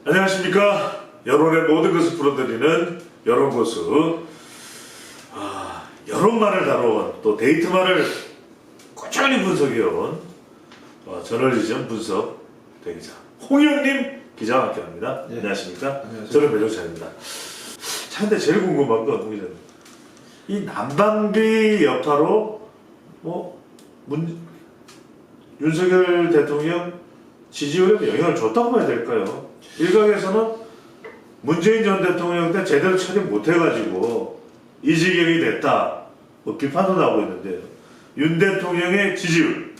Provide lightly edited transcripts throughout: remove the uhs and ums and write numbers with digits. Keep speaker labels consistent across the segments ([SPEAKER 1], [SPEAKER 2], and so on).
[SPEAKER 1] 안녕하십니까. 여론의 모든 것을 풀어드리는 여론고수. 여론만을 다뤄온 또 데이터만을 꾸준히 분석해온 저널리즘 분석 대기자 홍영님 기자와 함께합니다.
[SPEAKER 2] 네.
[SPEAKER 1] 안녕하십니까.
[SPEAKER 2] 안녕하세요.
[SPEAKER 1] 저는 배종찬입니다. 자, 근데 제일 궁금한 건 홍 기자님, 이 난방비 여파로 윤석열 대통령 지지율에 영향을 줬다고 봐야 될까요? 일각에서는 문재인 전 대통령 때 제대로 처리 못해가지고 이 지경이 됐다, 비판도 나오고 있는데요. 윤 대통령의 지지율,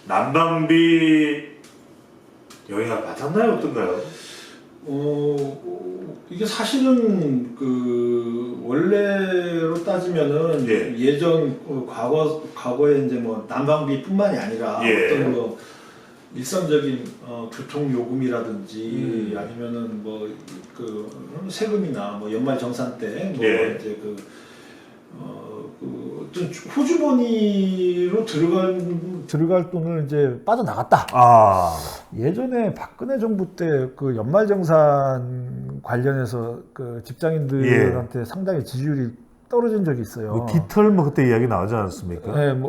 [SPEAKER 1] 난방비 영향을 받았나요? 어떤가요?
[SPEAKER 2] 이게 사실은 원래로 따지면은 예전 과거에 이제 난방비뿐만이 아니라 어떤 일상적인 교통 요금이라든지 아니면은 세금이나 연말 정산 때 이제 어떤 호주머니로 들어갈 돈을 이제 빠져나갔다. 예전에 박근혜 정부 때 연말정산 관련해서 직장인들한테 상당히 지지율이 떨어진 적이 있어요.
[SPEAKER 1] 깃털 그때 이야기 나오지 않았습니까?
[SPEAKER 2] 네,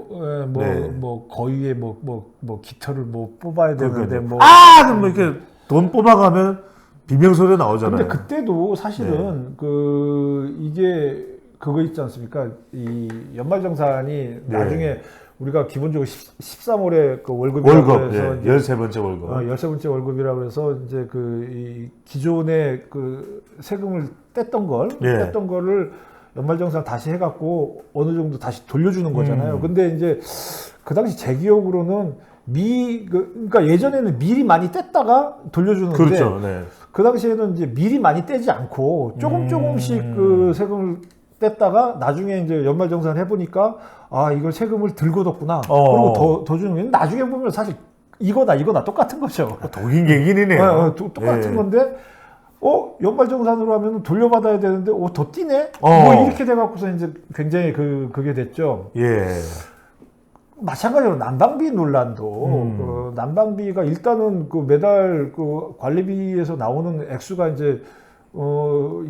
[SPEAKER 2] 거위에 깃털을 뽑아야 되는데
[SPEAKER 1] 그럼 이렇게 돈 뽑아가면 비명소리 나오잖아요.
[SPEAKER 2] 근데 그때도 사실은 이게 그거 있지 않습니까? 이 연말정산이 나중에 우리가 기본적으로 13월에 월급이라고 해서
[SPEAKER 1] 13번째 월급.
[SPEAKER 2] 13번째 월급이라고 해서 이제 이 기존의 세금을 뗐던 거를 연말정산 다시 해갖고 어느 정도 다시 돌려주는 거잖아요. 근데 이제 그 당시 제 기억으로는 그러니까 예전에는 미리 많이 뗐다가 돌려주는데
[SPEAKER 1] 그렇죠.
[SPEAKER 2] 그 당시에는 이제 미리 많이 떼지 않고 조금씩 세금을 뗐다가 나중에 이제 연말정산 해보니까 이걸 세금을 들고 뒀구나. 그리고 더 주는 거예요. 나중에 보면 사실 이거나 똑같은 거죠.
[SPEAKER 1] 독인갱gin이네요.
[SPEAKER 2] 똑같은 건데 연말정산으로 하면 돌려받아야 되는데 더 뛰네? 이렇게 돼갖고서 이제 굉장히 그게 됐죠. 마찬가지로 난방비 논란도 난방비가 일단은 매달 관리비에서 나오는 액수가 이제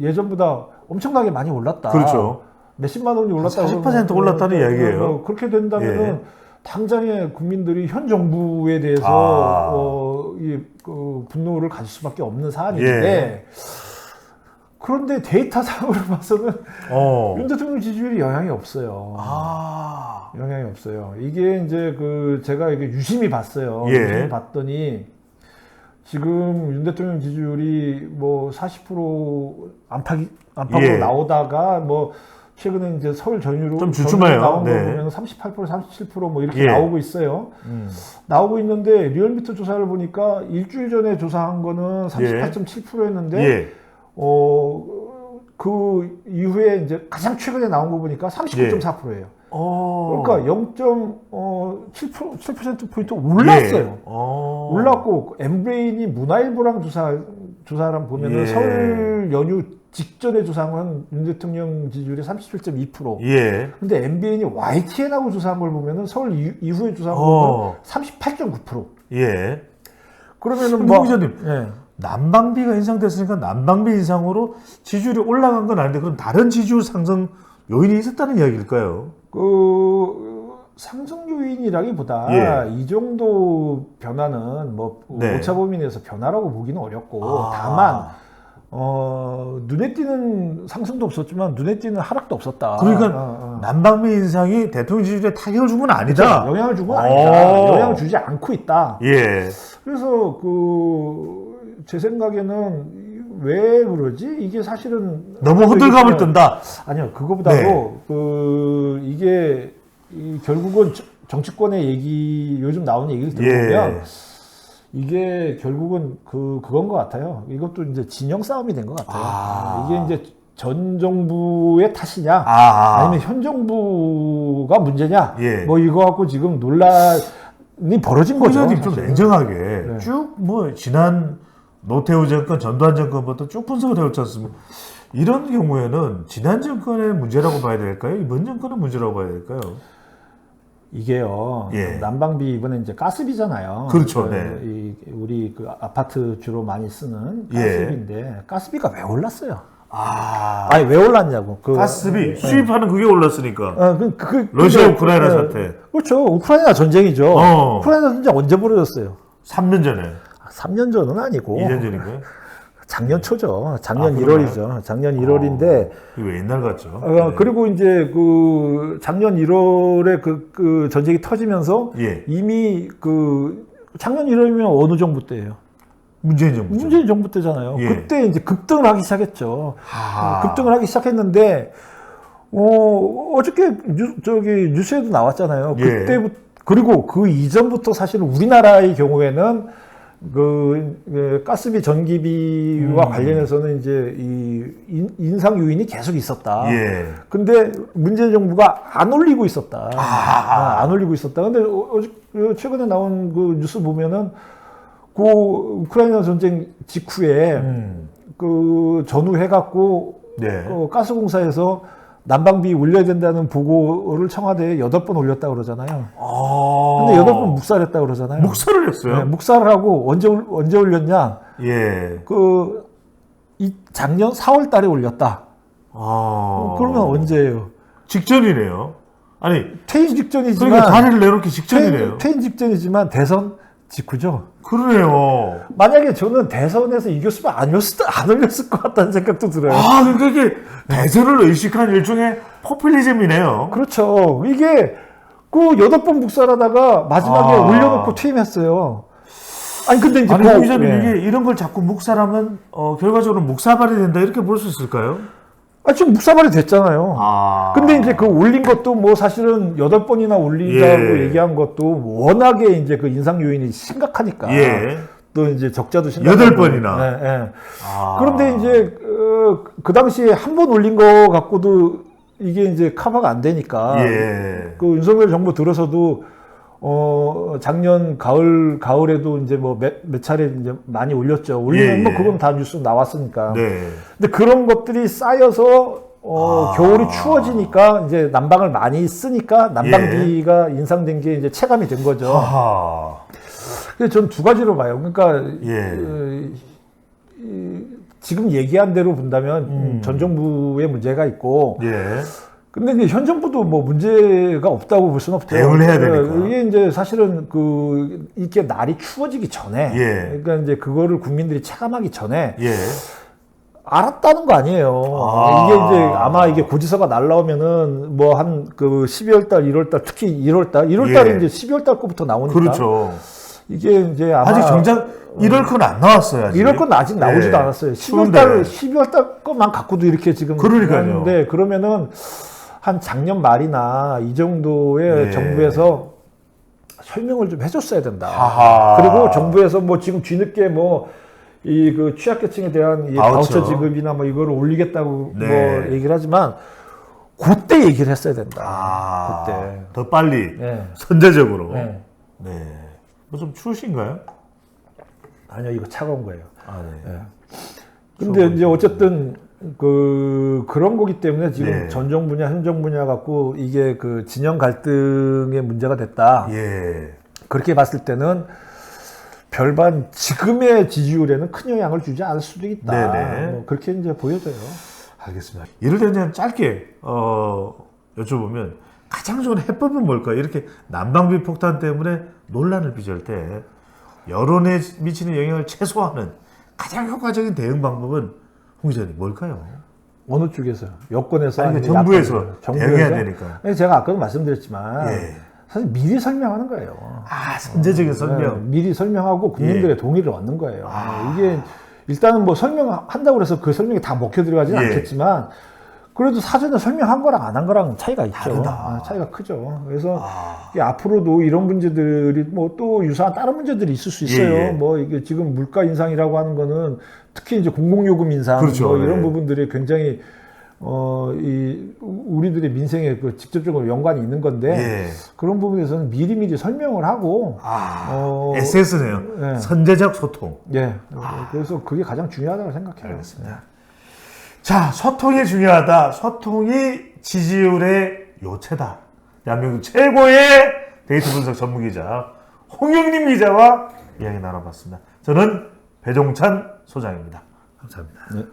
[SPEAKER 2] 예전보다 엄청나게 많이 올랐다.
[SPEAKER 1] 그렇죠.
[SPEAKER 2] 몇십만 원이 올랐다.
[SPEAKER 1] 40% 올랐다는 이야기예요.
[SPEAKER 2] 그렇게 된다면은 당장에 국민들이 현 정부에 대해서 분노를 가질 수밖에 없는 사안인데 그런데 데이터상으로 봐서는 윤 대통령 지지율이 영향이 없어요. 영향이 없어요. 이게 이제 제가 이게 유심히 봤어요. 유심히 봤더니 지금 윤 대통령 지지율이 40% 안팎으로 나오다가 최근에 이제 서울 전후로
[SPEAKER 1] 좀 주춤해요.
[SPEAKER 2] 나온 거 보면 38%, 37% 이렇게 나오고 있어요. 나오고 있는데 리얼미터 조사를 보니까 일주일 전에 조사한 거는 38.7%였는데 그 이후에 이제 가장 최근에 나온 거 보니까 39.4%예요. 그러니까 0.7%포인트 올랐어요. 올랐고 엠브레인이 문화일보랑 조사를 보면은 설 연휴 직전에 조사한 건 윤 대통령 지지율이 37.2%. 근데 MBN이 YTN하고 조사한 걸 보면은 설 이후에 조사한 건 38.9%. 그러면은
[SPEAKER 1] 기자님, 난방비가 인상됐으니까 난방비 인상으로 지지율이 올라간 건 아닌데 그럼 다른 지지율 상승 요인이 있었다는 이야기일까요?
[SPEAKER 2] 상승 요인이라기보다 이 정도 변화는 오차범위내에서 변화라고 보기는 어렵고 다만 눈에 띄는 상승도 없었지만 눈에 띄는 하락도 없었다.
[SPEAKER 1] 그러니까 난방비 인상이 대통령 지지율에 타격을 준 건 아니다.
[SPEAKER 2] 그렇죠. 영향을 준 건 아니다. 영향을 주지 않고 있다. 그래서 제 생각에는 왜 그러지? 이게 사실은
[SPEAKER 1] 너무 호들갑을 뜬다.
[SPEAKER 2] 아니요, 그거보다도 이게 결국은 정치권의 얘기, 요즘 나오는 얘기를 들어보면 이게 결국은 그건 것 같아요. 이것도 이제 진영 싸움이 된 것 같아요. 이게 이제 전 정부의 탓이냐, 아니면 현 정부가 문제냐, 이거 갖고 지금 논란이 벌어진 거죠.
[SPEAKER 1] 좀 냉정하게 쭉 지난 노태우 정권, 전두환 정권부터 쭉 분석을 해왔지 않습니까? 이런 경우에는 지난 정권의 문제라고 봐야 될까요? 이번 정권의 문제라고 봐야 될까요?
[SPEAKER 2] 이게요.
[SPEAKER 1] 예.
[SPEAKER 2] 난방비 이번에 이제 가스비잖아요.
[SPEAKER 1] 그렇죠,
[SPEAKER 2] 그,
[SPEAKER 1] 네.
[SPEAKER 2] 우리 그 아파트 주로 많이 쓰는 가스비인데 가스비가 왜 올랐어요? 아니 왜 올랐냐고. 그
[SPEAKER 1] 가스비 수입하는 그게 올랐으니까.
[SPEAKER 2] 러시아
[SPEAKER 1] 러시아 우크라이나 사태.
[SPEAKER 2] 그렇죠. 우크라이나 전쟁이죠. 우크라이나 전쟁 언제 벌어졌어요?
[SPEAKER 1] 3년 전에.
[SPEAKER 2] 3년 전은 아니고
[SPEAKER 1] 2년 전인가요?
[SPEAKER 2] 작년 초죠. 작년
[SPEAKER 1] 그러나요?
[SPEAKER 2] 1월이죠. 작년 1월인데
[SPEAKER 1] 이거 왜 옛날 같죠? 네.
[SPEAKER 2] 그리고 이제 그 작년 1월에 그 전쟁이 터지면서
[SPEAKER 1] 예.
[SPEAKER 2] 이미 그 작년 1월이면 어느 정부 때예요?
[SPEAKER 1] 문재인 정부.
[SPEAKER 2] 문재인 정부 때잖아요.
[SPEAKER 1] 예.
[SPEAKER 2] 그때 이제 급등을 하기 시작했죠.
[SPEAKER 1] 아.
[SPEAKER 2] 급등을 하기 시작했는데 어저께 뉴스에도 나왔잖아요.
[SPEAKER 1] 예.
[SPEAKER 2] 그때부터 그리고 그 이전부터 사실은 우리나라의 경우에는 그 가스비 전기비와 관련해서는 이제 이 인상 요인이 계속 있었다.
[SPEAKER 1] 예.
[SPEAKER 2] 근데 문재인 정부가 안 올리고 있었다. 안 올리고 있었다. 근데 최근에 나온 그 뉴스 보면은 그 우크라이나 전쟁 직후에 그 전후해갖고
[SPEAKER 1] 네.
[SPEAKER 2] 그 가스공사에서 난방비 올려야 된다는 보고를 청와대에 8번 올렸다 그러잖아요. 근데 8번 묵살했다 그러잖아요.
[SPEAKER 1] 묵살을 했어요?
[SPEAKER 2] 네, 묵살을 하고 언제 올렸냐?
[SPEAKER 1] 예.
[SPEAKER 2] 작년 4월 달에 올렸다. 그러면 언제예요?
[SPEAKER 1] 직전이네요. 아니,
[SPEAKER 2] 퇴임 직전이지만
[SPEAKER 1] 그러니까 다리를 내놓기 직전이네요.
[SPEAKER 2] 퇴임 직전이지만 대선 직후죠.
[SPEAKER 1] 그러네요.
[SPEAKER 2] 만약에 저는 대선에서 이겼으면 안 올렸을 것 같다는 생각도 들어요.
[SPEAKER 1] 그러니까 이게 대선을 의식한 일종의 포퓰리즘이네요.
[SPEAKER 2] 그렇죠. 이게 그 8번 묵살하다가 마지막에 올려놓고 퇴임했어요. 아니 근데 이제
[SPEAKER 1] 홍 기자님 이게 이런 걸 자꾸 묵살하면 결과적으로 묵사발이 된다 이렇게 볼 수 있을까요?
[SPEAKER 2] 지금 묵사발이 됐잖아요. 근데 이제 그 올린 것도 뭐 사실은 8번이나 올리자고 얘기한 것도 워낙에 이제 그 인상 요인이 심각하니까. 또 이제 적자도 심각하고.
[SPEAKER 1] 8번이나.
[SPEAKER 2] 네. 그런데 이제 그 당시에 한 번 올린 거 갖고도 이게 이제 커버가 안 되니까. 그 윤석열 정부 들어서도 작년 가을에도 이제 뭐 몇 차례 이제 많이 올렸죠. 올리면 뭐 그건 다 뉴스 나왔으니까. 근데 그런 것들이 쌓여서 겨울이 추워지니까 이제 난방을 많이 쓰니까 난방비가 인상된 게 이제 체감이 된 거죠. 그래서 전 두 가지로 봐요. 그러니까 지금 얘기한 대로 본다면 전 정부의 문제가 있고. 근데 이제 현 정부도 뭐 문제가 없다고 볼 수는 없죠.
[SPEAKER 1] 대응을 해야 되니까.
[SPEAKER 2] 이게 이제 사실은 이게 날이 추워지기 전에, 그러니까 이제 그거를 국민들이 체감하기 전에 알았다는 거 아니에요. 이게 이제 아마 이게 고지서가 날라오면은 뭐 한 그 12월 달, 1월 달, 특히 1월 달에 이제 12월 달 거부터 나오니까.
[SPEAKER 1] 그렇죠.
[SPEAKER 2] 이게 이제 아마
[SPEAKER 1] 아직 정작 1월 건 안 나왔어요. 아직.
[SPEAKER 2] 1월 건 아직 나오지도 않았어요. 12월 달 것만 갖고도 이렇게 지금 하는데 그러면은 한 작년 말이나 이 정도의 정부에서 설명을 좀 해줬어야 된다. 그리고 정부에서 뭐 지금 뒤늦게 뭐 이 그 취약계층에 대한 이 바우처 지급이나 뭐 이거를 올리겠다고 뭐 얘기를 하지만 그때 얘기를 했어야 된다. 그때
[SPEAKER 1] 더 빨리 선제적으로. 뭐 좀 추우신가요?
[SPEAKER 2] 아니요, 이거 차가운 거예요.
[SPEAKER 1] 네.
[SPEAKER 2] 근데 이제 어쨌든 그런 거기 때문에 지금 전 정부냐 현 정부냐 갖고 이게 그 진영 갈등의 문제가 됐다. 그렇게 봤을 때는 별반 지금의 지지율에는 큰 영향을 주지 않을 수도 있다. 뭐 그렇게 이제 보여져요.
[SPEAKER 1] 알겠습니다. 이럴 때는 짧게 여쭤보면 가장 좋은 해법은 뭘까요? 이렇게 난방비 폭탄 때문에 논란을 빚을 때 여론에 미치는 영향을 최소화하는 가장 효과적인 대응 방법은 홍 기자님 뭘까요?
[SPEAKER 2] 어느 쪽에서요? 여권에서
[SPEAKER 1] 아니, 정부에서 대응해야 되니까.
[SPEAKER 2] 제가 아까도 말씀드렸지만 사실 미리 설명하는 거예요.
[SPEAKER 1] 선제적인 설명.
[SPEAKER 2] 미리 설명하고 국민들의 동의를 얻는 거예요. 이게 일단은 뭐 설명한다고 해서 그 설명이 다 먹혀 들어가지는 않겠지만 그래도 사전에 설명한 거랑 안 한 거랑 차이가 있죠. 차이가 크죠. 그래서 앞으로도 이런 문제들이 뭐 또 유사한 다른 문제들이 있을 수 있어요. 뭐 이게 지금 물가 인상이라고 하는 거는 특히 이제 공공요금 인상 뭐 이런 부분들이 굉장히 우리들의 민생에 그 직접적으로 연관이 있는 건데 그런 부분에서는 미리미리 설명을 하고
[SPEAKER 1] SS네요. 선제적 소통.
[SPEAKER 2] 그래서 그게 가장 중요하다고 생각해요.
[SPEAKER 1] 알겠습니다. 자, 소통이 중요하다. 소통이 지지율의 요체다. 대한민국 최고의 데이터 분석 전문기자 홍영림 기자와 이야기 나눠봤습니다. 저는 배종찬 소장입니다. 감사합니다.
[SPEAKER 2] 네.